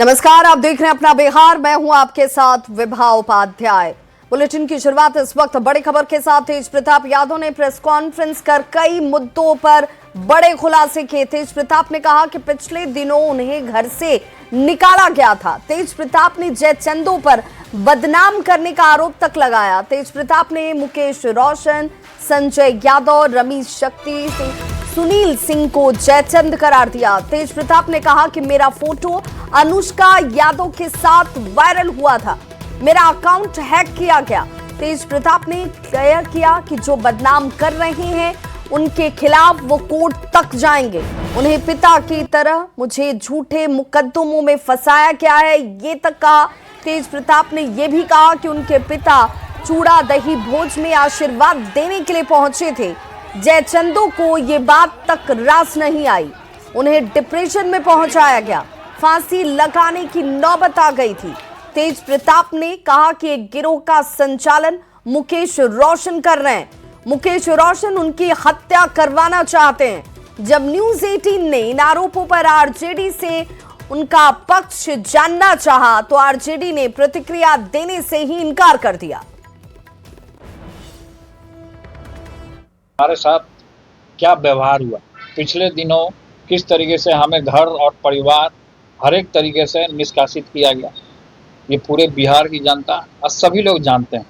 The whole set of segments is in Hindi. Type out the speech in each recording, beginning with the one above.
नमस्कार, आप देख रहे हैं अपना बिहार। मैं हूं आपके साथ विभा उपाध्याय। बुलेटिन की शुरुआत इस वक्त बड़ी खबर के साथ। तेज प्रताप यादव ने प्रेस कॉन्फ्रेंस कर कई मुद्दों पर बड़े खुलासे किए। तेज प्रताप ने कहा कि पिछले दिनों उन्हें घर से निकाला गया था। तेज प्रताप ने जयचंदों पर बदनाम करने का आरोप तक लगाया। तेज प्रताप ने मुकेश रोशन, संजय यादव, रमेश शक्ति, सुनील सिंह को जयचंद करार दिया। तेज प्रताप ने कहा कि मेरा फोटो अनुष्का यादव के साथ वायरल हुआ था, मेरा अकाउंट हैक किया गया। तेज प्रताप ने क्लियर किया कि जो बदनाम कर रहे हैं उनके खिलाफ वो कोर्ट तक जाएंगे। उन्हें पिता की तरह मुझे झूठे मुकदमों में फंसाया गया है, ये तक कहा। तेज प्रताप ने यह भी कहा कि उनके पिता चूड़ा दही भोज में आशीर्वाद देने के लिए पहुंचे थे। जयचंदों को ये बात तक रास नहीं आई, उन्हें डिप्रेशन में पहुंचाया गया, फांसी लगाने की नौबत आ गई थी। तेज प्रताप ने कहा कि एक गिरोह का संचालन मुकेश रोशन कर रहे हैं। मुकेश रोशन उनकी हत्या करवाना चाहते हैं। जब न्यूज़ 18 ने इन आरोपों पर आरजेडी से उनका पक्ष जानना चाहा तो आरजेडी ने प्रतिक्रिया देने से ही इनकार कर दिया। हमारे साथ क्या व्यवहार हुआ, पिछले दिनों किस तरीके से हमें घर और परिवार हर एक तरीके से निष्कासित किया गया, ये पूरे बिहार की जनता और सभी लोग जानते हैं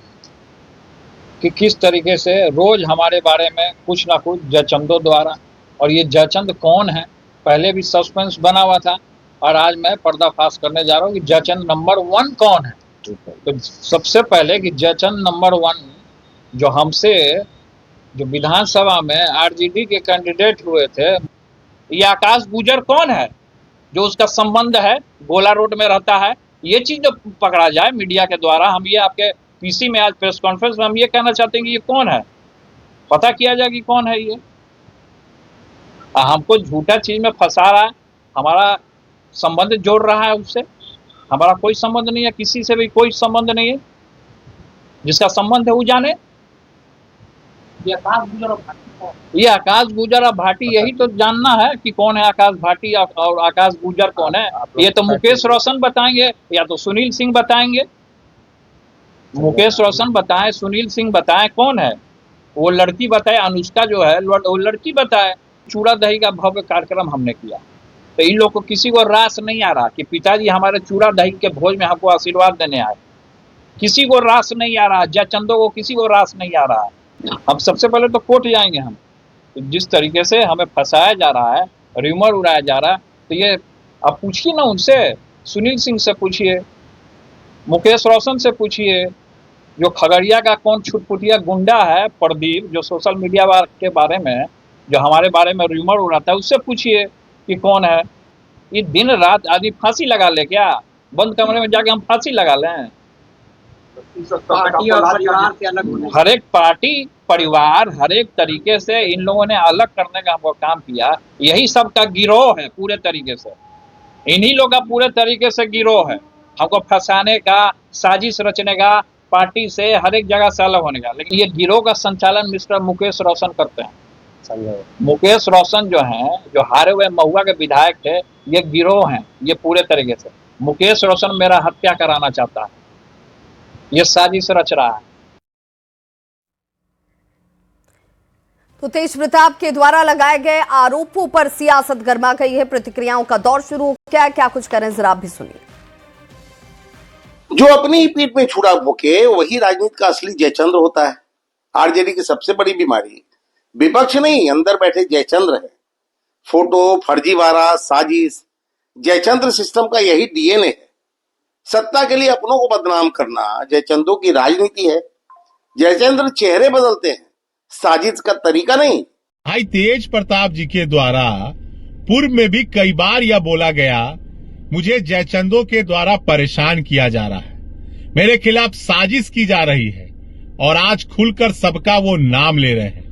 कि किस तरीके से रोज हमारे बारे में कुछ ना कुछ जयचंदों द्वारा। और ये जयचंद कौन है, पहले भी सस्पेंस बना हुआ था और आज मैं पर्दाफाश करने जा रहा हूँ कि जयचंद नंबर 1 कौन है। तो सबसे पहले कि जयचंद नंबर 1 जो हमसे जो विधानसभा में आरजेडी के कैंडिडेट हुए थे, ये आकाश गुजर कौन है, जो उसका संबंध है गोला रोड में रहता है। ये चीज जो पकड़ा जाए मीडिया के द्वारा, हम ये आपके पीसी में आज प्रेस कॉन्फ्रेंस में हम ये कहना चाहते हैं कि ये कौन है, पता किया जाए कि कौन है ये। हमको झूठा चीज में फंसा रहा है, हमारा संबंध जोड़ रहा है उससे। हमारा कोई संबंध नहीं है, किसी से भी कोई संबंध नहीं है। जिसका संबंध है वो जाने। ये आकाश गुजर और भाटी, यही तो जानना है कि कौन है आकाश भाटी और आकाश गुजर कौन है। ये तो मुकेश रोशन बताएंगे या तो सुनील सिंह बताएंगे। मुकेश रोशन बताएं, सुनील सिंह बताएं कौन है, वो लड़की बताए, अनुष्का जो है वो लड़की बताए। चूड़ा दही का भव्य कार्यक्रम हमने किया, तो इन लोग को किसी को रास नहीं आ रहा कि पिताजी हमारे चूड़ा दही के भोज में हमको आशीर्वाद देने आए। किसी को रास नहीं आ रहा, जयचंदों को किसी को रास नहीं आ रहा है। अब सबसे पहले तो कोर्ट जाएंगे हम। तो जिस तरीके से हमें फंसाया जा रहा है, र्यूमर उड़ाया जा रहा है, तो ये आप पूछिए ना उनसे, सुनील सिंह से पूछिए, मुकेश रोशन से पूछिए, जो खगड़िया का कौन छुटपुटिया गुंडा है प्रदीप, जो सोशल मीडिया के बारे में जो हमारे बारे में र्यूमर उड़ाता है, उससे पूछिए कि कौन है। ये दिन रात आदमी फांसी लगा ले क्या, बंद कमरे में जाके हम फांसी लगा लें। पार्टी और परिवार से अलग, हर एक पार्टी परिवार हर एक तरीके से इन लोगों ने अलग करने का हमको काम किया। यही सबका गिरोह है पूरे तरीके से, इन्हीं लोग का पूरे तरीके से गिरोह है, हमको फंसाने का, साजिश रचने का, पार्टी से हर एक जगह से अलग होने का। लेकिन ये गिरोह का संचालन मिस्टर मुकेश रोशन करते हैं। मुकेश रोशन जो हैं, जो हारे हुए महुआ के विधायक थे, ये गिरोह हैं ये पूरे तरीके से। मुकेश रोशन मेरा हत्या कराना चाहता है, ये साजिश रच रहा है। तो तेज प्रताप के द्वारा लगाए गए आरोपों पर सियासत गर्मा गई है। प्रतिक्रियाओं का दौर शुरू हो गया है, क्या कुछ करें जरा आप भी सुनिए। जो अपनी ही पीठ में छुरा भोंके वही राजनीति का असली जयचंद्र होता है। आरजेडी की सबसे बड़ी बीमारी विपक्ष नहीं, अंदर बैठे जयचंद्र है। फोटो, फर्जीवाड़ा, साजिश, जयचंद्र सिस्टम का यही डीएनए है। सत्ता के लिए अपनों को बदनाम करना जयचंदों की राजनीति है। जयचंद्र चेहरे बदलते हैं, साजिश का तरीका नहीं। भाई तेज प्रताप जी के द्वारा पूर्व में भी कई बार यह बोला गया, मुझे जयचंदों के द्वारा परेशान किया जा रहा है, मेरे खिलाफ साजिश की जा रही है, और आज खुलकर सबका वो नाम ले रहे हैं।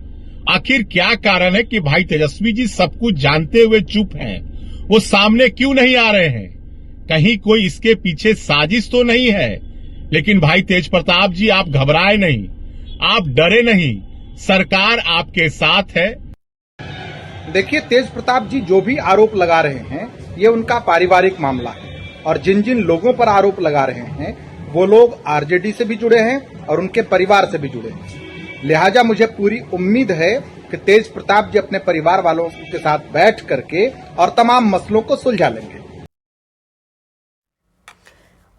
आखिर क्या कारण है कि भाई तेजस्वी जी सब कुछ जानते हुए चुप हैं, वो सामने क्यों नहीं आ रहे हैं? कहीं कोई इसके पीछे साजिश तो नहीं है? लेकिन भाई तेज प्रताप जी, आप घबराए नहीं, आप डरे नहीं, सरकार आपके साथ है। देखिए, तेज प्रताप जी जो भी आरोप लगा रहे हैं, ये उनका पारिवारिक मामला है। और जिन जिन लोगों पर आरोप लगा रहे हैं वो लोग आरजेडी से भी जुड़े हैं और उनके परिवार से भी जुड़े हैं। लिहाजा मुझे पूरी उम्मीद है कि तेज प्रताप जी अपने परिवार वालों के साथ बैठ करके और तमाम मसलों को सुलझा लेंगे।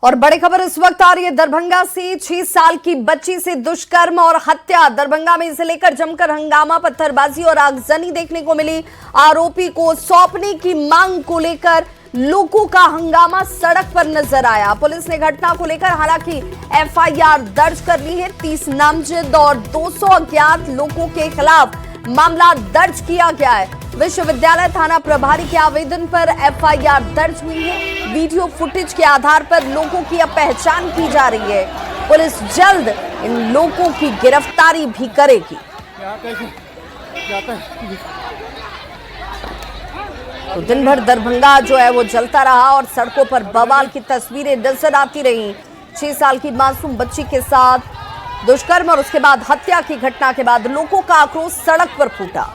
और बड़ी खबर इस वक्त आ रही है दरभंगा से। 6 साल की बच्ची से दुष्कर्म और हत्या। दरभंगा में इसे लेकर जमकर हंगामा, पत्थरबाजी और आगजनी देखने को मिली। आरोपी को सौंपने की मांग को लेकर लोगों का हंगामा सड़क पर नजर आया। पुलिस ने घटना को लेकर हालांकि एफआईआर दर्ज कर ली है। 30 नामजद और 200 अज्ञात लोगों के खिलाफ मामला दर्ज किया गया है। विश्वविद्यालय थाना प्रभारी के आवेदन पर एफआईआर दर्ज हुई है। वीडियो फुटेज के आधार पर लोगों की अब पहचान की जा रही है। पुलिस जल्द इन लोगों की गिरफ्तारी भी करेगी। तो दिन भर दरभंगा जो है वो जलता रहा और सड़कों पर बवाल की तस्वीरें नजर आती रही। 6 साल की मासूम बच्ची के साथ दुष्कर्म और उसके बाद हत्या की घटना के बाद लोगों का आक्रोश सड़क पर फूटा।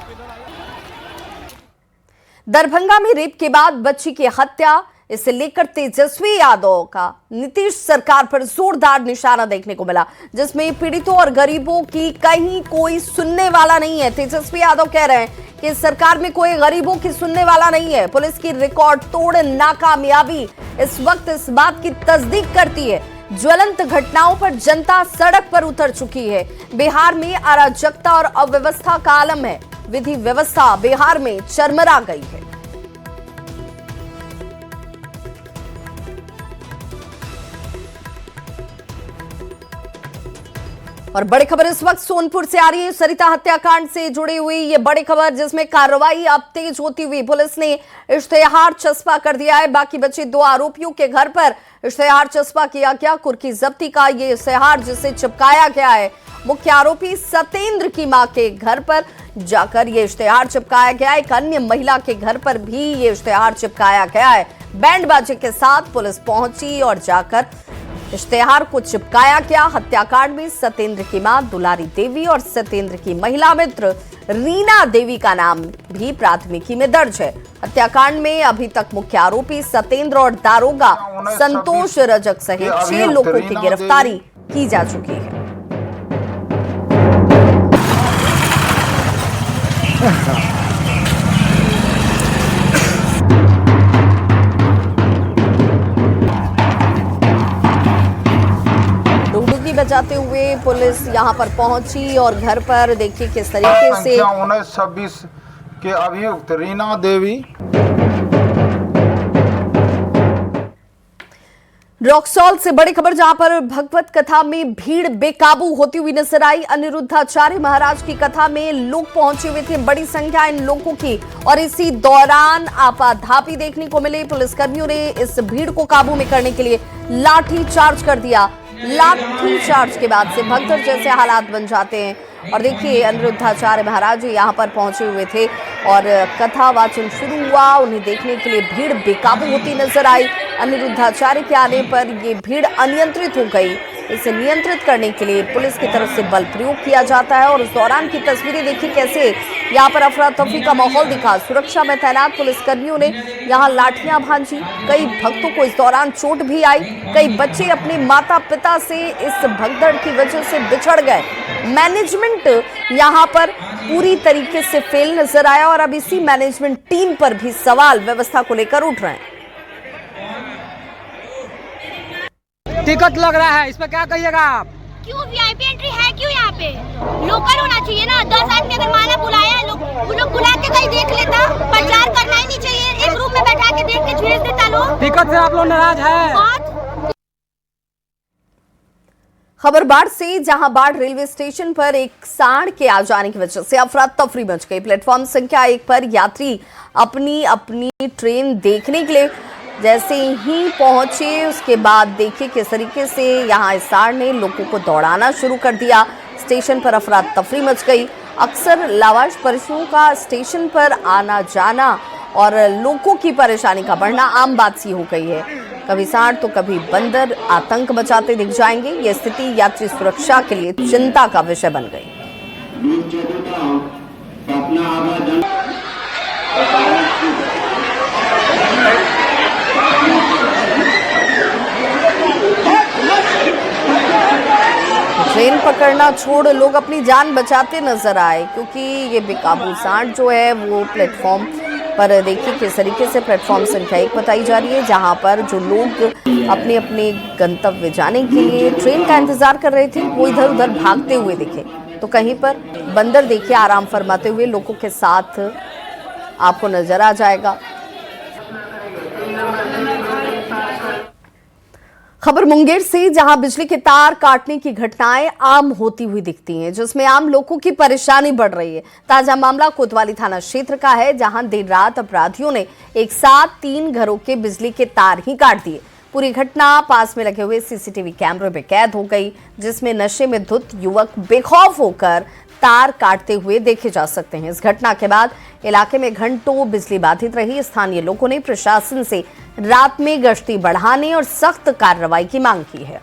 दरभंगा में रेप के बाद बच्ची की हत्या, इसे लेकर तेजस्वी यादव का नीतीश सरकार पर जोरदार निशाना देखने को मिला, जिसमें पीड़ितों और गरीबों की कहीं कोई सुनने वाला नहीं है। तेजस्वी यादव कह रहे हैं कि सरकार में कोई गरीबों की सुनने वाला नहीं है। पुलिस की रिकॉर्ड तोड़ नाकामयाबी इस वक्त इस बात की तस्दीक करती है। ज्वलंत घटनाओं पर जनता सड़क पर उतर चुकी है। बिहार में अराजकता और अव्यवस्था का आलम है। विधि व्यवस्था बिहार में चरमरा गई है। और बड़ी खबर इस वक्त सोनपुर से आ रही है। सरिता हत्याकांड से जुड़ी हुई ये बड़ी खबर, जिसमें कार्रवाई अब तेज होती हुई पुलिस ने इश्तेहार चस्पा कर दिया है। बाकी बचे 2 आरोपियों के घर पर इश्तेहार चस्पा किया गया। कुर्की जब्ती का ये इश्तेहार जिसे चिपकाया गया है, मुख्य आरोपी सतेंद्र की मां के घर पर जाकर ये इश्तेहार चिपकाया गया। एक अन्य महिला के घर पर भी ये इश्तेहार चिपकाया गया है। बैंड बाजे के साथ पुलिस पहुंची और जाकर इश्तेहार को चिपकाया गया। हत्याकांड में सतेंद्र की मां दुलारी देवी और सतेंद्र की महिला मित्र रीना देवी का नाम भी प्राथमिकी में दर्ज है। हत्याकांड में अभी तक मुख्य आरोपी सतेंद्र और दारोगा संतोष रजक सहित 6 लोगों की गिरफ्तारी की जा चुकी है। डुगडुगी बजाते हुए पुलिस यहां पर पहुंची और घर पर देखिए किस तरीके से 1926 के अभियुक्त रीना देवी। रॉक्सॉल से बड़ी खबर, जहां पर भगवत कथा में भीड़ बेकाबू होती हुई नजर आई। अनिरुद्धाचार्य महाराज की कथा में लोग पहुंचे हुए थे, बड़ी संख्या इन लोगों की, और इसी दौरान आपाधापी देखने को मिली। पुलिसकर्मियों ने इस भीड़ को काबू में करने के लिए लाठी चार्ज कर दिया। लाठी चार्ज के बाद से भगदड़ जैसे हालात बन जाते हैं। और देखिए अनिरुद्धाचार्य महाराज यहाँ पर पहुंचे हुए थे और कथा वाचन शुरू हुआ। उन्हें देखने के लिए भीड़ बेकाबू होती नजर आई। अनिरुद्धाचार्य के आने पर ये भीड़ अनियंत्रित हो गई। इसे नियंत्रित करने के लिए पुलिस की तरफ से बल प्रयोग किया जाता है। और उस दौरान की तस्वीरें देखिए कैसे यहाँ पर अफरा तफरी का माहौल दिखा। सुरक्षा में तैनात पुलिसकर्मियों ने यहाँ लाठियां भांजी। कई भक्तों को इस दौरान चोट भी आई। कई बच्चे अपने माता पिता से इस भगदड़ की वजह से बिछड़ गए। मैनेजमेंट यहाँ पर पूरी तरीके से फेल नजर आया और अब इसी मैनेजमेंट टीम पर भी सवाल व्यवस्था को लेकर उठ रहे हैं। टिकट लग रहा है, इस पर क्या कहिएगा आप? क्यों वीआईपी एंट्री है क्यों? यहाँ पे लोकल होना चाहिए ना। 10 आदमी अगर माला बुलाया है, वो लोग बुला के कहीं देख लेता। प्रचार करना ही नहीं चाहिए, एक रूम में बैठा के देख के भेज देता लोग। टिकट से आप लोग नाराज है? खबर बाढ़ से, जहां बाढ़ रेलवे स्टेशन पर एक सांड के आ जाने की वजह से अफरा तफरी मच गई। प्लेटफॉर्म संख्या 1 पर यात्री अपनी अपनी ट्रेन देखने के लिए जैसे ही पहुंचे, उसके बाद देखिए किस तरीके से यहाँ इस सांड ने लोगों को दौड़ाना शुरू कर दिया। स्टेशन पर अफरा तफरी मच गई। अक्सर लावारिस पशुओं का स्टेशन पर आना जाना और लोगों की परेशानी का बढ़ना आम बात सी हो गई है। कभी सांड तो कभी बंदर आतंक मचाते दिख जाएंगे। यह स्थिति यात्री सुरक्षा के लिए चिंता का विषय बन गई। ट्रेन पकड़ना छोड़ लोग अपनी जान बचाते नजर आए, क्योंकि ये बेकाबू सांड जो है वो प्लेटफॉर्म पर देखिए किस तरीके से प्लेटफॉर्म संख्या 1 बताई जा रही है, जहां पर जो लोग अपने अपने गंतव्य जाने के लिए ट्रेन का इंतजार कर रहे थे वो इधर उधर भागते हुए दिखे। तो कहीं पर बंदर देखिए आराम फरमाते हुए लोगों के साथ आपको नजर आ जाएगा। खबर मुंगेर से, जहां बिजली के तार काटने की घटनाएं आम होती हुई दिखती हैं, जिसमें आम लोगों की परेशानी बढ़ रही है। ताजा मामला कोतवाली थाना क्षेत्र का है, जहां देर रात अपराधियों ने एक साथ 3 घरों के बिजली के तार ही काट दिए। पूरी घटना पास में लगे हुए सीसीटीवी कैमरे में कैद हो गई, जिसमें नशे में धुत युवक बेखौफ होकर तार काटते हुए देखे जा सकते हैं। इस घटना के बाद इलाके में घंटों बिजली बाधित रही। स्थानीय लोगों ने प्रशासन से रात में गश्ती बढ़ाने और सख्त कार्रवाई की मांग की है।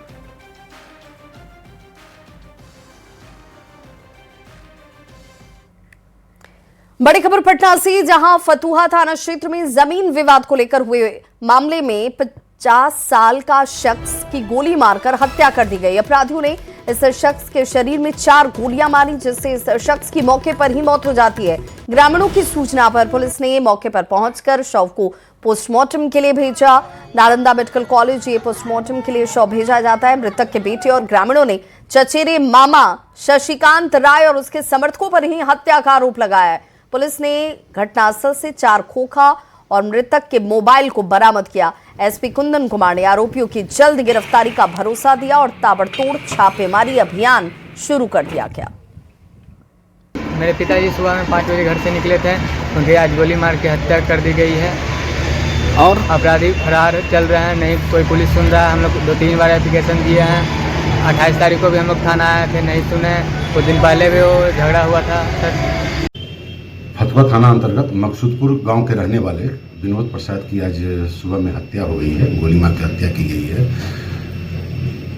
बड़ी खबर पटना से, जहां फतुहा थाना क्षेत्र में जमीन विवाद को लेकर हुए मामले में 50 साल का शख्स की गोली मारकर हत्या कर दी गई। अपराधियों ने इस शख्स के शरीर में 4 गोलियां मारी, जिससे इस शख्स की मौके पर ही मौत हो जाती है। ग्रामीणों की सूचना पर पुलिस ने मौके पर पहुंचकर शव को पोस्टमार्टम के लिए भेजा। नालंदा मेडिकल कॉलेज ये पोस्टमार्टम के लिए शव भेजा जाता है। मृतक के बेटे और ग्रामीणों ने चचेरे मामा शशिकांत राय और उसके समर्थकों पर ही हत्या का आरोप लगाया है। पुलिस ने घटनास्थल से 4 खोखा और मृतक के मोबाइल को बरामद किया। एसपी कुंदन कुमार ने आरोपियों की जल्द गिरफ्तारी का भरोसा दिया और ताबड़तोड़ छापेमारी अभियान शुरू कर दिया गया। मेरे पिताजी सुबह में 5 बजे घर से निकले थे, उनके आज गोली मार के हत्या कर दी गई है और अपराधी फरार चल रहे हैं। नहीं कोई पुलिस सुन रहा है। हम लोग 2-3 बार एप्लीकेशन दिए हैं। 28 तारीख को भी हम लोग थाना आए थे, नहीं सुने। कुछ दिन पहले भी वो झगड़ा हुआ था। फतुहा थाना अंतर्गत मकसूदपुर गांव के रहने वाले विनोद प्रसाद की आज सुबह में हत्या हो गई है। गोली मार के हत्या की गई है।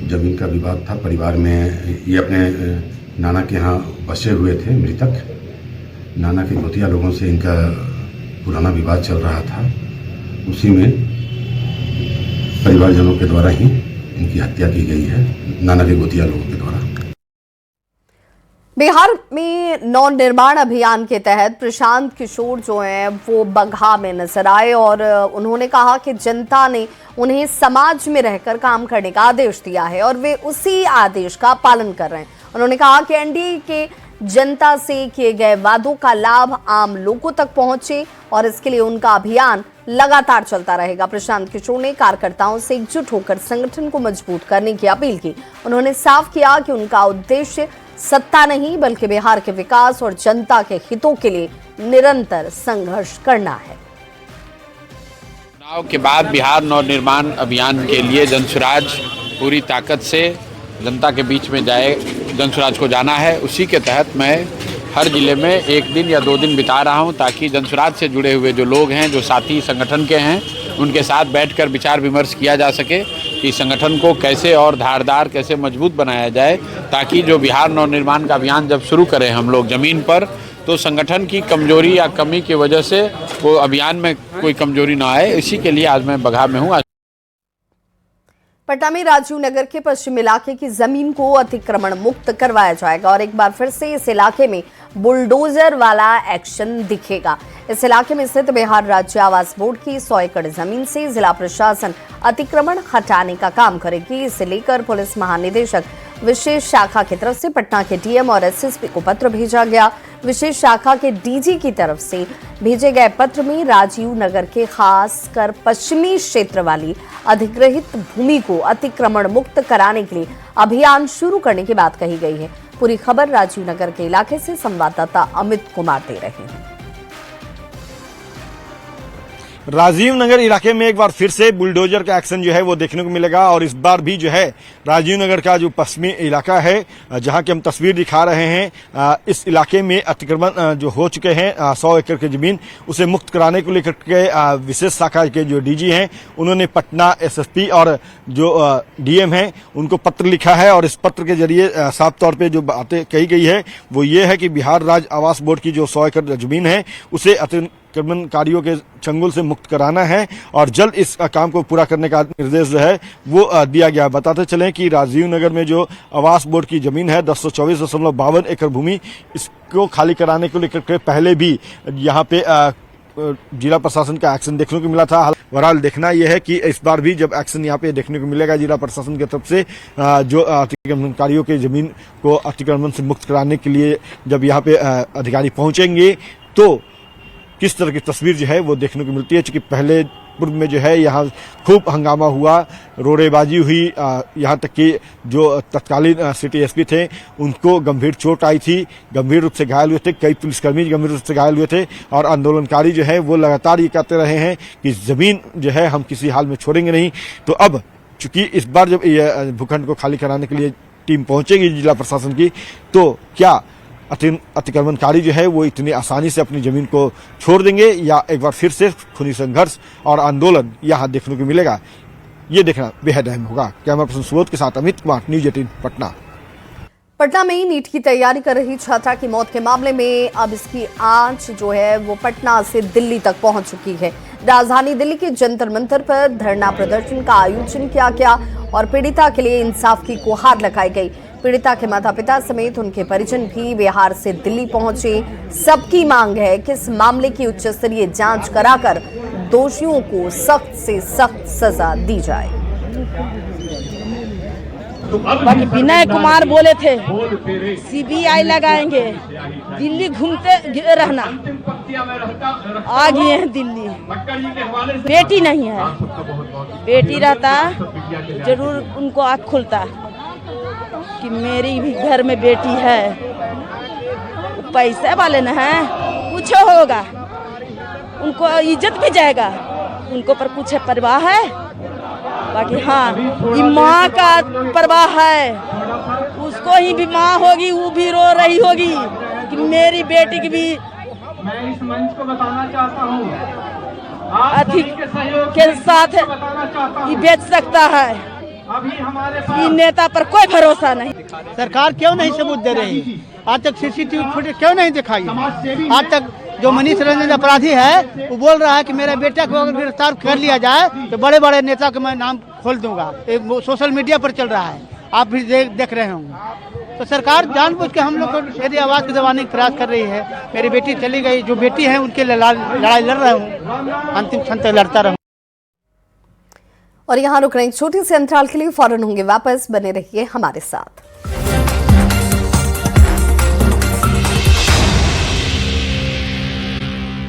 जमीन का विवाद था परिवार में। ये अपने नाना के यहाँ बसे हुए थे मृतक। नाना के गोतिया लोगों से इनका पुराना विवाद चल रहा था। उसी में परिवारजनों के द्वारा ही इनकी हत्या की गई है, नाना के गोतिया लोगों के द्वारा। बिहार में नवनिर्माण अभियान के तहत प्रशांत किशोर जो हैं वो बगहा में नजर आए और उन्होंने कहा कि जनता ने उन्हें समाज में रहकर काम करने का आदेश दिया है और वे उसी आदेश का पालन कर रहे हैं। उन्होंने कहा कि एनडीए के जनता से किए गए वादों का लाभ आम लोगों तक पहुंचे और इसके लिए उनका अभियान लगातार चलता रहेगा। प्रशांत किशोर ने कार्यकर्ताओं से एकजुट होकर संगठन को मजबूत करने की अपील की। उन्होंने साफ किया कि उनका उद्देश्य सत्ता नहीं बल्कि बिहार के विकास और जनता के हितों के लिए निरंतर संघर्ष करना है। चुनाव के बाद बिहार नवनिर्माण अभियान के लिए जनसुराज पूरी ताकत से जनता के बीच में जाए, जनसुराज को जाना है। उसी के तहत मैं हर जिले में 1 दिन या 2 दिन बिता रहा हूं, ताकि जनसुराज से जुड़े हुए जो लोग हैं, जो साथी संगठन के हैं, उनके साथ बैठकर विचार विमर्श किया जा सके कि संगठन को कैसे और धारदार, कैसे मजबूत बनाया जाए, ताकि जो बिहार नवनिर्माण का अभियान जब शुरू करें हम लोग ज़मीन पर, तो संगठन की कमजोरी या कमी की वजह से वो अभियान में कोई कमजोरी ना आए। इसी के लिए आज मैं बगहा में हूँ। पटना में राजीव नगर के पश्चिम इलाके की जमीन को अतिक्रमण मुक्त करवाया जाएगा और एक बार फिर से इस इलाके में बुलडोजर वाला एक्शन दिखेगा। इस इलाके में स्थित बिहार राज्य आवास बोर्ड की 100 एकड़ जमीन से जिला प्रशासन अतिक्रमण हटाने का काम करेगी। इसे लेकर पुलिस महानिदेशक विशेष शाखा की तरफ से पटना के डीएम और एसएसपी को पत्र भेजा गया। विशेष शाखा के डीजी की तरफ से भेजे गए पत्र में राजीव नगर के खासकर पश्चिमी क्षेत्र वाली अधिग्रहित भूमि को अतिक्रमण मुक्त कराने के लिए अभियान शुरू करने की बात कही गई है। पूरी खबर राजीव नगर के इलाके से संवाददाता अमित कुमार दे रहे हैं। राजीव नगर इलाके में एक बार फिर से बुलडोजर का एक्शन जो है वो देखने को मिलेगा और इस बार भी जो है राजीव नगर का जो पश्चिमी इलाका है, जहां की हम तस्वीर दिखा रहे हैं, इस इलाके में अतिक्रमण जो हो चुके हैं 100 एकड़ की जमीन, उसे मुक्त कराने को लेकर के विशेष शाखा के जो डीजी हैं उन्होंने पटना एसएसपी और जो डीएम हैं उनको पत्र लिखा है और इस पत्र के जरिए साफ तौर पर जो बातें कही गई है वो ये है कि बिहार राज्य आवास बोर्ड की जो 100 एकड़ जमीन है उसे अतिक्रमणकारियों के चंगुल से मुक्त कराना है और जल्द इस काम को पूरा करने का निर्देश जो है वो दिया गया। बताते चलें कि राजीव नगर में जो आवास बोर्ड की जमीन है 1024.52 एकड़ भूमि, इसको खाली कराने को लेकर के पहले भी यहाँ पे जिला प्रशासन का एक्शन देखने को मिला था। बहरहाल देखना यह है कि इस बार भी जब एक्शन यहाँ पे देखने को मिलेगा जिला प्रशासन की तरफ से, जो अतिक्रमणकारियों के जमीन को अतिक्रमण से मुक्त कराने के लिए जब यहाँ पे अधिकारी पहुंचेंगे तो किस तरह की तस्वीर जो है वो देखने को मिलती है। क्योंकि पहले पूर्व में जो है यहाँ खूब हंगामा हुआ, रोड़ेबाजी हुई, यहाँ तक कि जो तत्कालीन सिटी एसपी थे उनको गंभीर चोट आई थी, गंभीर रूप से घायल हुए थे, कई पुलिसकर्मी गंभीर रूप से घायल हुए थे और आंदोलनकारी जो है वो लगातार ये कहते रहे हैं कि जमीन जो है हम किसी हाल में छोड़ेंगे नहीं। तो अब चूंकि इस बार जब ये भूखंड को खाली कराने के लिए टीम पहुंचेगी जिला प्रशासन की, तो क्या अतिक्रमणकारी जो है वो इतनी आसानी से अपनी जमीन को छोड़ देंगे या एक बार फिर से खूनी संघर्ष और आंदोलन यहाँ देखने को मिलेगा, ये देखना बेहद अहम होगा। कैमरा पर्सन सुबोध के साथ अमित कुमार, न्यूज़ 18 पटना। पटना में नीट की तैयारी कर रही छात्रा की मौत के मामले में अब इसकी आंच जो है वो पटना से दिल्ली तक पहुंच चुकी है। राजधानी दिल्ली के जंतर मंतर पर धरना प्रदर्शन का आयोजन किया गया और पीड़िता के लिए इंसाफ की गुहार लगाई गई। पीड़िता के माता पिता समेत उनके परिजन भी बिहार से दिल्ली पहुंचे। सबकी मांग है कि इस मामले की उच्च स्तरीय जांच कराकर दोषियों को सख्त से सख्त सजा दी जाए। बाकी विनय कुमार बोले थे सीबीआई लगाएंगे, दिल्ली घूमते रहना, आ गए हैं दिल्ली। बेटी नहीं है, बेटी रहता जरूर उनको आँख खुलता कि मेरी भी घर में बेटी है। पैसे वाले न हैं, कुछ होगा उनको इज्जत भी जाएगा, उनको पर कुछ परवाह है। बाकी हाँ, ये माँ का परवाह है, उसको ही भी माँ होगी, वो भी रो रही होगी कि मेरी बेटी की भी मैं इस मंच को बताना चाहता हूँ अधिक के साथ ये बेच सकता है। अभी हमारे ये नेता पर कोई भरोसा नहीं। सरकार क्यों नहीं सबूत दे रही? आज तक सीसीटीवी फुटेज क्यों नहीं दिखाई? आज तक जो मनीष रंजन अपराधी है वो बोल रहा है कि मेरा बेटा को अगर गिरफ्तार कर लिया जाए तो बड़े बड़े नेता को मैं नाम खोल दूंगा। सोशल मीडिया पर चल रहा है, आप भी देख रहे होंगे। तो सरकार जानबूझ के हम लोग को यदि आवाज दबाने का प्रयास कर रही है। मेरी बेटी चली गई, जो बेटी है उनके लिए लड़ाई लड़ रहा हूँ, अंतिम क्षण तक लड़ता रहूँ। और यहाँ रुक रहे एक छोटी सी अंतराल के लिए, फौरन होंगे वापस, बने रहिए हमारे साथ।